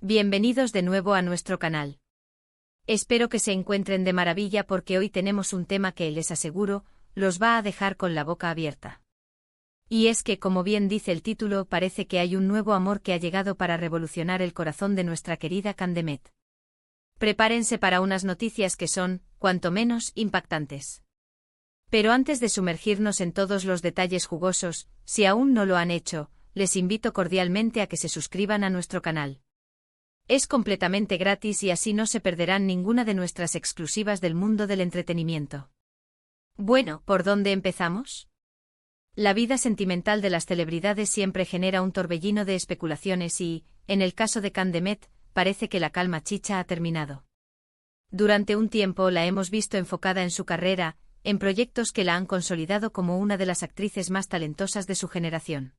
Bienvenidos de nuevo a nuestro canal. Espero que se encuentren de maravilla porque hoy tenemos un tema que les aseguro, los va a dejar con la boca abierta. Y es que, como bien dice el título, parece que hay un nuevo amor que ha llegado para revolucionar el corazón de nuestra querida Candemet. Prepárense para unas noticias que son, cuanto menos, impactantes. Pero antes de sumergirnos en todos los detalles jugosos, si aún no lo han hecho, les invito cordialmente a que se suscriban a nuestro canal. Es completamente gratis y así no se perderán ninguna de nuestras exclusivas del mundo del entretenimiento. Bueno, ¿por dónde empezamos? La vida sentimental de las celebridades siempre genera un torbellino de especulaciones y, en el caso de Candemet, parece que la calma chicha ha terminado. Durante un tiempo la hemos visto enfocada en su carrera, en proyectos que la han consolidado como una de las actrices más talentosas de su generación.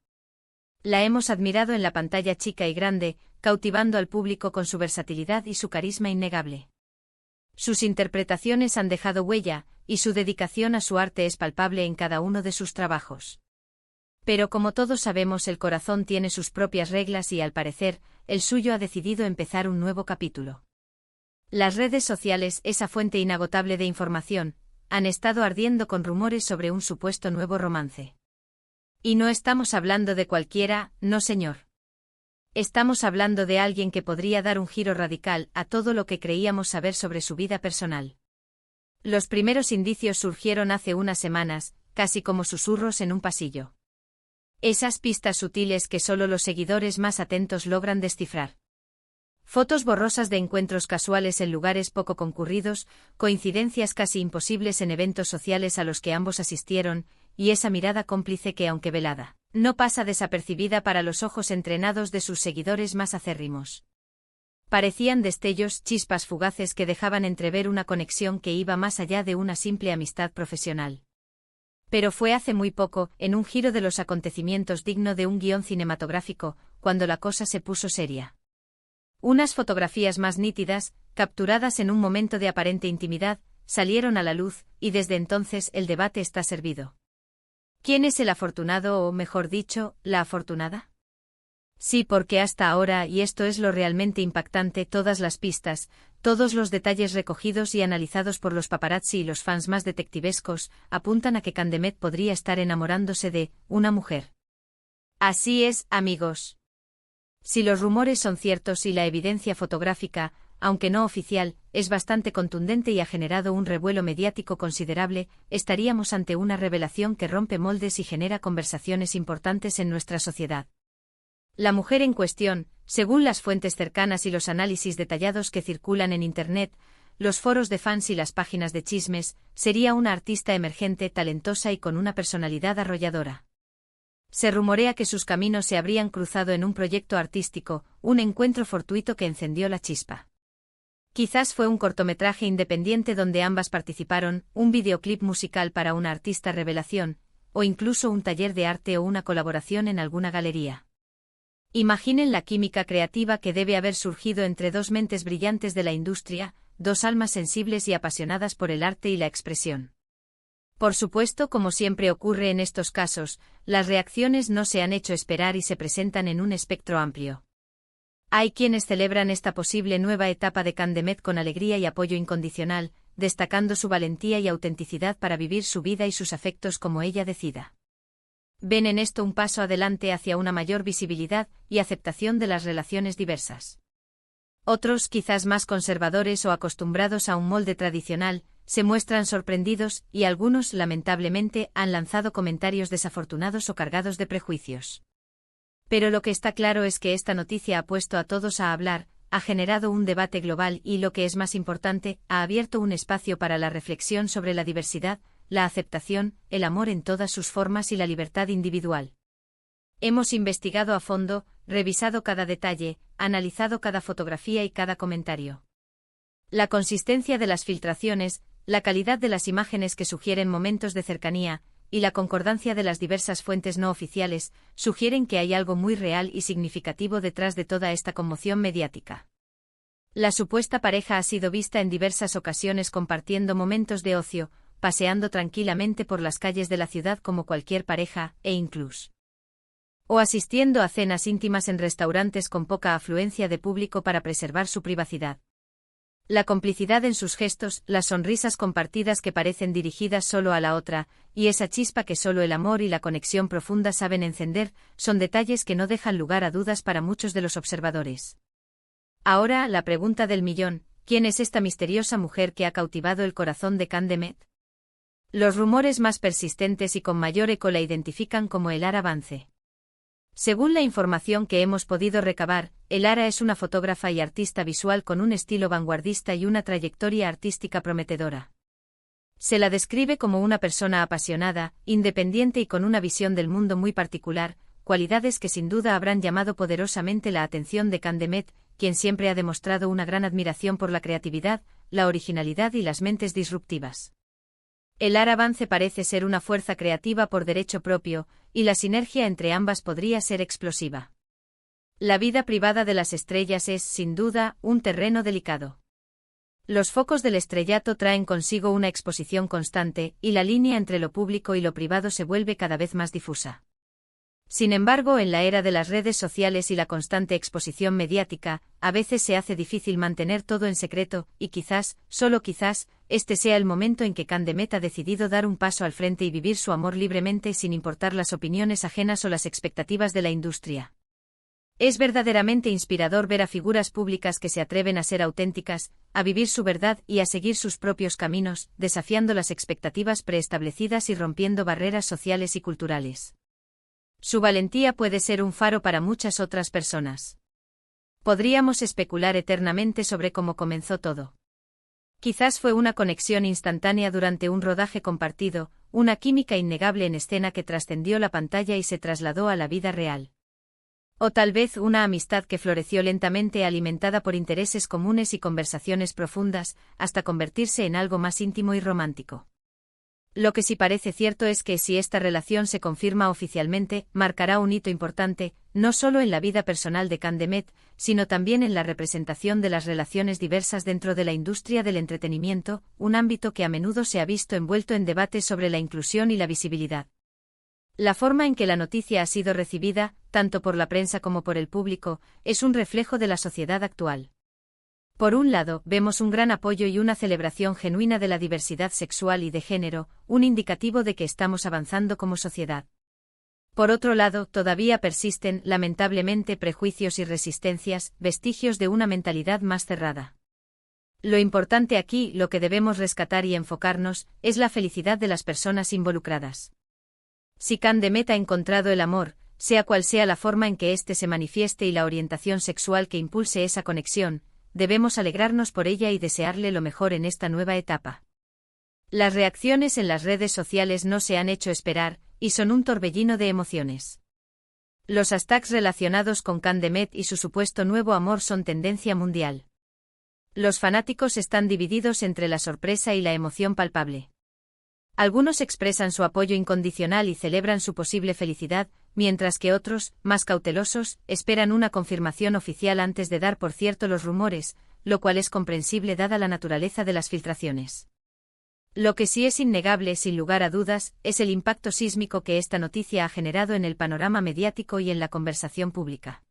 La hemos admirado en la pantalla chica y grande, cautivando al público con su versatilidad y su carisma innegable. Sus interpretaciones han dejado huella, y su dedicación a su arte es palpable en cada uno de sus trabajos. Pero como todos sabemos, el corazón tiene sus propias reglas y, al parecer, el suyo ha decidido empezar un nuevo capítulo. Las redes sociales, esa fuente inagotable de información, han estado ardiendo con rumores sobre un supuesto nuevo romance. Y no estamos hablando de cualquiera, no señor. Estamos hablando de alguien que podría dar un giro radical a todo lo que creíamos saber sobre su vida personal. Los primeros indicios surgieron hace unas semanas, casi como susurros en un pasillo. Esas pistas sutiles que solo los seguidores más atentos logran descifrar. Fotos borrosas de encuentros casuales en lugares poco concurridos, coincidencias casi imposibles en eventos sociales a los que ambos asistieron, y esa mirada cómplice que, aunque velada, no pasa desapercibida para los ojos entrenados de sus seguidores más acérrimos. Parecían destellos, chispas fugaces que dejaban entrever una conexión que iba más allá de una simple amistad profesional. Pero fue hace muy poco, en un giro de los acontecimientos digno de un guión cinematográfico, cuando la cosa se puso seria. Unas fotografías más nítidas, capturadas en un momento de aparente intimidad, salieron a la luz, y desde entonces el debate está servido. ¿Quién es el afortunado o, mejor dicho, la afortunada? Sí, porque hasta ahora, y esto es lo realmente impactante, todas las pistas, todos los detalles recogidos y analizados por los paparazzi y los fans más detectivescos, apuntan a que Candemet podría estar enamorándose de una mujer. Así es, amigos. Si los rumores son ciertos y la evidencia fotográfica, aunque no oficial, es bastante contundente y ha generado un revuelo mediático considerable, estaríamos ante una revelación que rompe moldes y genera conversaciones importantes en nuestra sociedad. La mujer en cuestión, según las fuentes cercanas y los análisis detallados que circulan en Internet, los foros de fans y las páginas de chismes, sería una artista emergente, talentosa y con una personalidad arrolladora. Se rumorea que sus caminos se habrían cruzado en un proyecto artístico, un encuentro fortuito que encendió la chispa. Quizás fue un cortometraje independiente donde ambas participaron, un videoclip musical para una artista revelación, o incluso un taller de arte o una colaboración en alguna galería. Imaginen la química creativa que debe haber surgido entre dos mentes brillantes de la industria, dos almas sensibles y apasionadas por el arte y la expresión. Por supuesto, como siempre ocurre en estos casos, las reacciones no se han hecho esperar y se presentan en un espectro amplio. Hay quienes celebran esta posible nueva etapa de Candemet con alegría y apoyo incondicional, destacando su valentía y autenticidad para vivir su vida y sus afectos como ella decida. Ven en esto un paso adelante hacia una mayor visibilidad y aceptación de las relaciones diversas. Otros, quizás más conservadores o acostumbrados a un molde tradicional, se muestran sorprendidos y algunos, lamentablemente, han lanzado comentarios desafortunados o cargados de prejuicios. Pero lo que está claro es que esta noticia ha puesto a todos a hablar, ha generado un debate global y, lo que es más importante, ha abierto un espacio para la reflexión sobre la diversidad, la aceptación, el amor en todas sus formas y la libertad individual. Hemos investigado a fondo, revisado cada detalle, analizado cada fotografía y cada comentario. La consistencia de las filtraciones, la calidad de las imágenes que sugieren momentos de cercanía, y la concordancia de las diversas fuentes no oficiales, sugieren que hay algo muy real y significativo detrás de toda esta conmoción mediática. La supuesta pareja ha sido vista en diversas ocasiones compartiendo momentos de ocio, paseando tranquilamente por las calles de la ciudad como cualquier pareja, e incluso O asistiendo a cenas íntimas en restaurantes con poca afluencia de público para preservar su privacidad. La complicidad en sus gestos, las sonrisas compartidas que parecen dirigidas solo a la otra, y esa chispa que solo el amor y la conexión profunda saben encender, son detalles que no dejan lugar a dudas para muchos de los observadores. Ahora, la pregunta del millón: ¿quién es esta misteriosa mujer que ha cautivado el corazón de Candemet? Los rumores más persistentes y con mayor eco la identifican como Elara Vance. Según la información que hemos podido recabar, Elara es una fotógrafa y artista visual con un estilo vanguardista y una trayectoria artística prometedora. Se la describe como una persona apasionada, independiente y con una visión del mundo muy particular, cualidades que sin duda habrán llamado poderosamente la atención de Candemet, quien siempre ha demostrado una gran admiración por la creatividad, la originalidad y las mentes disruptivas. Elara Vance parece ser una fuerza creativa por derecho propio, y la sinergia entre ambas podría ser explosiva. La vida privada de las estrellas es, sin duda, un terreno delicado. Los focos del estrellato traen consigo una exposición constante, y la línea entre lo público y lo privado se vuelve cada vez más difusa. Sin embargo, en la era de las redes sociales y la constante exposición mediática, a veces se hace difícil mantener todo en secreto, y quizás, solo quizás, este sea el momento en que Candemet ha decidido dar un paso al frente y vivir su amor libremente sin importar las opiniones ajenas o las expectativas de la industria. Es verdaderamente inspirador ver a figuras públicas que se atreven a ser auténticas, a vivir su verdad y a seguir sus propios caminos, desafiando las expectativas preestablecidas y rompiendo barreras sociales y culturales. Su valentía puede ser un faro para muchas otras personas. Podríamos especular eternamente sobre cómo comenzó todo. Quizás fue una conexión instantánea durante un rodaje compartido, una química innegable en escena que trascendió la pantalla y se trasladó a la vida real. O tal vez una amistad que floreció lentamente alimentada por intereses comunes y conversaciones profundas, hasta convertirse en algo más íntimo y romántico. Lo que sí parece cierto es que si esta relación se confirma oficialmente, marcará un hito importante, no solo en la vida personal de Candemet, sino también en la representación de las relaciones diversas dentro de la industria del entretenimiento, un ámbito que a menudo se ha visto envuelto en debates sobre la inclusión y la visibilidad. La forma en que la noticia ha sido recibida, tanto por la prensa como por el público, es un reflejo de la sociedad actual. Por un lado, vemos un gran apoyo y una celebración genuina de la diversidad sexual y de género, un indicativo de que estamos avanzando como sociedad. Por otro lado, todavía persisten, lamentablemente, prejuicios y resistencias, vestigios de una mentalidad más cerrada. Lo importante aquí, lo que debemos rescatar y enfocarnos, es la felicidad de las personas involucradas. Si Candemet ha encontrado el amor, sea cual sea la forma en que éste se manifieste y la orientación sexual que impulse esa conexión, debemos alegrarnos por ella y desearle lo mejor en esta nueva etapa. Las reacciones en las redes sociales no se han hecho esperar, y son un torbellino de emociones. Los hashtags relacionados con Candemet y su supuesto nuevo amor son tendencia mundial. Los fanáticos están divididos entre la sorpresa y la emoción palpable. Algunos expresan su apoyo incondicional y celebran su posible felicidad, mientras que otros, más cautelosos, esperan una confirmación oficial antes de dar por cierto los rumores, lo cual es comprensible dada la naturaleza de las filtraciones. Lo que sí es innegable, sin lugar a dudas, es el impacto sísmico que esta noticia ha generado en el panorama mediático y en la conversación pública.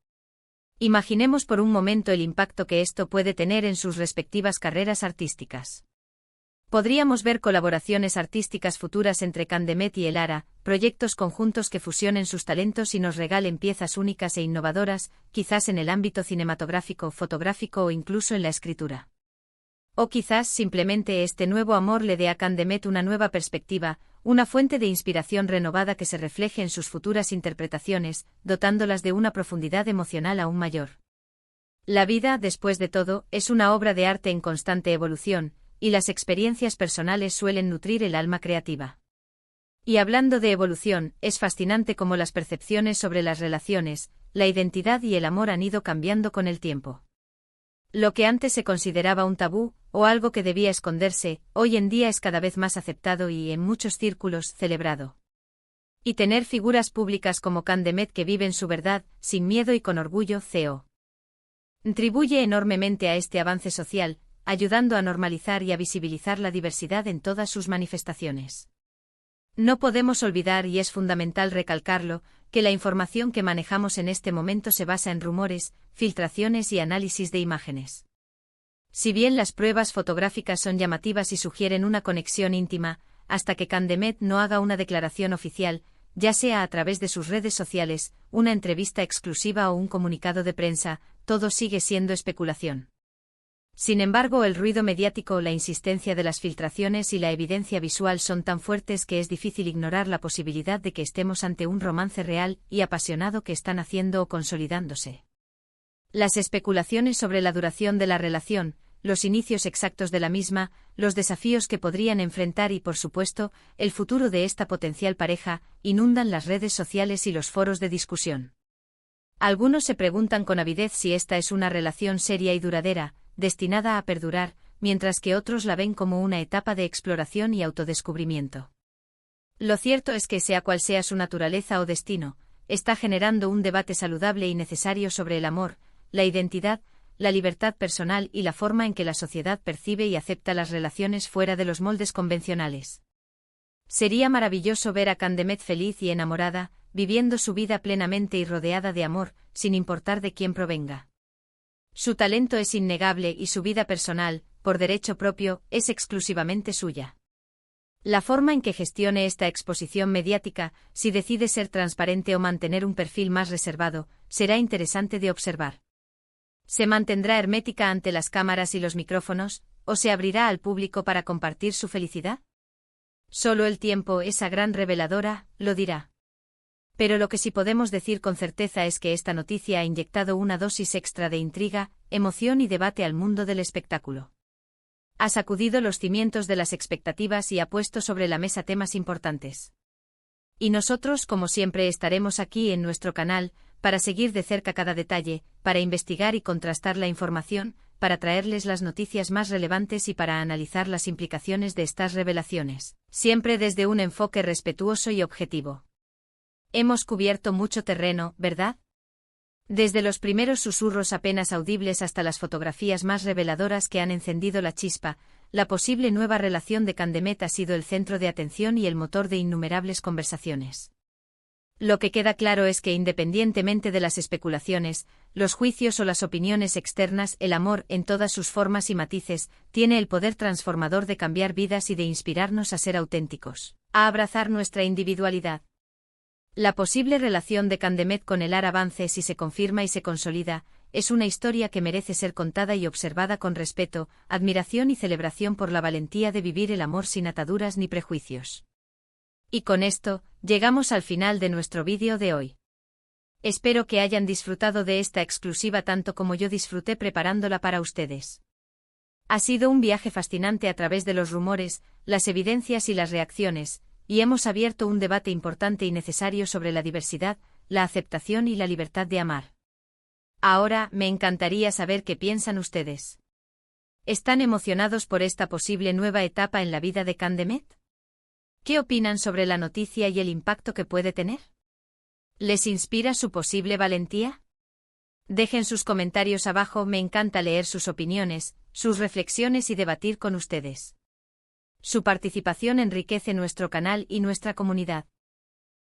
Imaginemos por un momento el impacto que esto puede tener en sus respectivas carreras artísticas. Podríamos ver colaboraciones artísticas futuras entre Candemet y Elara, proyectos conjuntos que fusionen sus talentos y nos regalen piezas únicas e innovadoras, quizás en el ámbito cinematográfico, fotográfico o incluso en la escritura. O quizás simplemente este nuevo amor le dé a Candemet una nueva perspectiva, una fuente de inspiración renovada que se refleje en sus futuras interpretaciones, dotándolas de una profundidad emocional aún mayor. La vida, después de todo, es una obra de arte en constante evolución, y las experiencias personales suelen nutrir el alma creativa. Y hablando de evolución, es fascinante cómo las percepciones sobre las relaciones, la identidad y el amor han ido cambiando con el tiempo. Lo que antes se consideraba un tabú, o algo que debía esconderse, hoy en día es cada vez más aceptado y, en muchos círculos, celebrado. Y tener figuras públicas como Candemet que viven su verdad, sin miedo y con orgullo, contribuye enormemente a este avance social, ayudando a normalizar y a visibilizar la diversidad en todas sus manifestaciones. No podemos olvidar, y es fundamental recalcarlo, que la información que manejamos en este momento se basa en rumores, filtraciones y análisis de imágenes. Si bien las pruebas fotográficas son llamativas y sugieren una conexión íntima, hasta que Candemet no haga una declaración oficial, ya sea a través de sus redes sociales, una entrevista exclusiva o un comunicado de prensa, todo sigue siendo especulación. Sin embargo, el ruido mediático, la insistencia de las filtraciones y la evidencia visual son tan fuertes que es difícil ignorar la posibilidad de que estemos ante un romance real y apasionado que está naciendo o consolidándose. Las especulaciones sobre la duración de la relación, los inicios exactos de la misma, los desafíos que podrían enfrentar y, por supuesto, el futuro de esta potencial pareja, inundan las redes sociales y los foros de discusión. Algunos se preguntan con avidez si esta es una relación seria y duradera, destinada a perdurar, mientras que otros la ven como una etapa de exploración y autodescubrimiento. Lo cierto es que, sea cual sea su naturaleza o destino, está generando un debate saludable y necesario sobre el amor, la identidad, la libertad personal y la forma en que la sociedad percibe y acepta las relaciones fuera de los moldes convencionales. Sería maravilloso ver a Candemet feliz y enamorada, viviendo su vida plenamente y rodeada de amor, sin importar de quién provenga. Su talento es innegable y su vida personal, por derecho propio, es exclusivamente suya. La forma en que gestione esta exposición mediática, si decide ser transparente o mantener un perfil más reservado, será interesante de observar. ¿Se mantendrá hermética ante las cámaras y los micrófonos, o se abrirá al público para compartir su felicidad? Solo el tiempo, esa gran reveladora, lo dirá. Pero lo que sí podemos decir con certeza es que esta noticia ha inyectado una dosis extra de intriga, emoción y debate al mundo del espectáculo. Ha sacudido los cimientos de las expectativas y ha puesto sobre la mesa temas importantes. Y nosotros, como siempre, estaremos aquí en nuestro canal, para seguir de cerca cada detalle, para investigar y contrastar la información, para traerles las noticias más relevantes y para analizar las implicaciones de estas revelaciones, siempre desde un enfoque respetuoso y objetivo. Hemos cubierto mucho terreno, ¿verdad? Desde los primeros susurros apenas audibles hasta las fotografías más reveladoras que han encendido la chispa, la posible nueva relación de Candemet ha sido el centro de atención y el motor de innumerables conversaciones. Lo que queda claro es que, independientemente de las especulaciones, los juicios o las opiniones externas, el amor, en todas sus formas y matices, tiene el poder transformador de cambiar vidas y de inspirarnos a ser auténticos, a abrazar nuestra individualidad. La posible relación de Candemet con Elar Avance, si se confirma y se consolida, es una historia que merece ser contada y observada con respeto, admiración y celebración por la valentía de vivir el amor sin ataduras ni prejuicios. Y con esto, llegamos al final de nuestro vídeo de hoy. Espero que hayan disfrutado de esta exclusiva tanto como yo disfruté preparándola para ustedes. Ha sido un viaje fascinante a través de los rumores, las evidencias y las reacciones, y hemos abierto un debate importante y necesario sobre la diversidad, la aceptación y la libertad de amar. Ahora, me encantaría saber qué piensan ustedes. ¿Están emocionados por esta posible nueva etapa en la vida de Candemet? ¿Qué opinan sobre la noticia y el impacto que puede tener? ¿Les inspira su posible valentía? Dejen sus comentarios abajo, me encanta leer sus opiniones, sus reflexiones y debatir con ustedes. Su participación enriquece nuestro canal y nuestra comunidad.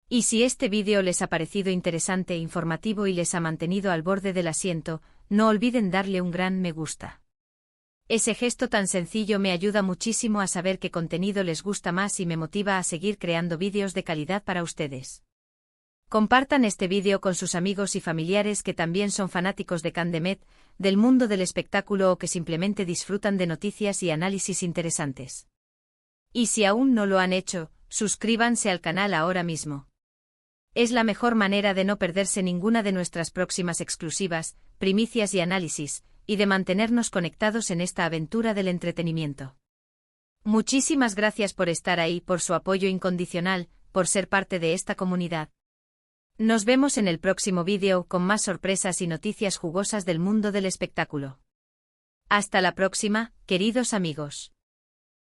Y si este vídeo les ha parecido interesante e informativo y les ha mantenido al borde del asiento, no olviden darle un gran me gusta. Ese gesto tan sencillo me ayuda muchísimo a saber qué contenido les gusta más y me motiva a seguir creando vídeos de calidad para ustedes. Compartan este vídeo con sus amigos y familiares que también son fanáticos de Candemet, del mundo del espectáculo o que simplemente disfrutan de noticias y análisis interesantes. Y si aún no lo han hecho, suscríbanse al canal ahora mismo. Es la mejor manera de no perderse ninguna de nuestras próximas exclusivas, primicias y análisis, y de mantenernos conectados en esta aventura del entretenimiento. Muchísimas gracias por estar ahí, por su apoyo incondicional, por ser parte de esta comunidad. Nos vemos en el próximo vídeo con más sorpresas y noticias jugosas del mundo del espectáculo. Hasta la próxima, queridos amigos.